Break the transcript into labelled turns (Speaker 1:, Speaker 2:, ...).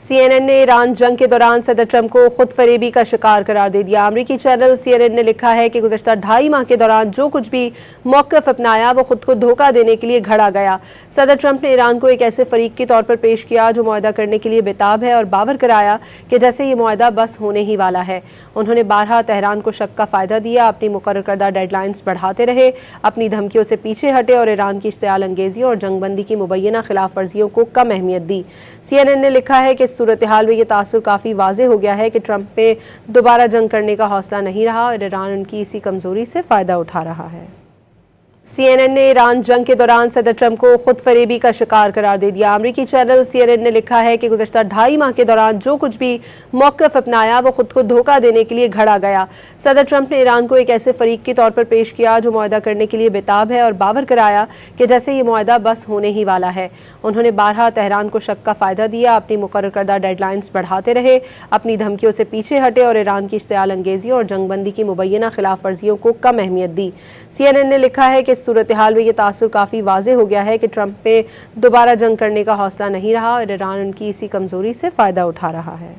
Speaker 1: CNN نے ایران جنگ کے دوران صدر ٹرمپ کو خود فریبی کا شکار قرار دے دیا۔ امریکی چینل CNN نے لکھا ہے کہ گزشتہ 2.5 ماہ کے دوران جو کچھ بھی موقف اپنایا وہ خود کو دھوکہ دینے کے لیے گھڑا گیا۔ صدر ٹرمپ نے ایران کو ایک ایسے فریق کے طور پر پیش کیا جو معاہدہ کرنے کے لیے بےتاب ہے اور باور کرایا کہ جیسے یہ معاہدہ بس ہونے ہی والا ہے۔ انہوں نے بارہا تہران کو شک کا فائدہ دیا، اپنی مقرر کردہ ڈیڈ لائنز بڑھاتے رہے، اپنی دھمکیوں سے پیچھے ہٹے اور ایران کی اشتعال انگیزیوں اور جنگ بندی کی مبینہ خلاف ورزیوں کو کم اہمیت دی۔ CNN نے لکھا ہے کہ اس صورتحال میں یہ تاثر کافی واضح ہو گیا ہے کہ ٹرمپ میں دوبارہ جنگ کرنے کا حوصلہ نہیں رہا اور ایران ان کی اسی کمزوری سے فائدہ اٹھا رہا ہے۔ CNN نے ایران جنگ کے دوران صدر ٹرمپ کو خود فریبی کا شکار قرار دے دیا۔ امریکی چینل CNN نے لکھا ہے کہ گزشتہ 2.5 ماہ کے دوران جو کچھ بھی موقف اپنایا وہ خود کو دھوکہ دینے کے لیے گھڑا گیا۔ صدر ٹرمپ نے ایران کو ایک ایسے فریق کے طور پر پیش کیا جو معاہدہ کرنے کے لیے بےتاب ہے اور باور کرایا کہ جیسے یہ معاہدہ بس ہونے ہی والا ہے۔ انہوں نے بارہا تہران کو شک کا فائدہ دیا، اپنی مقرر کردہ ڈیڈ لائنز بڑھاتے رہے، اپنی دھمکیوں سے پیچھے ہٹے اور ایران کی اشتعال انگیزیوں اور جنگ بندی کی مبینہ خلاف ورزیوں کو کم اہمیت دی۔ CNN نے لکھا ہے کہ اس صورتحال میں یہ تاثر کافی واضح ہو گیا ہے کہ ٹرمپ میں دوبارہ جنگ کرنے کا حوصلہ نہیں رہا اور ایران ان کی اسی کمزوری سے فائدہ اٹھا رہا ہے۔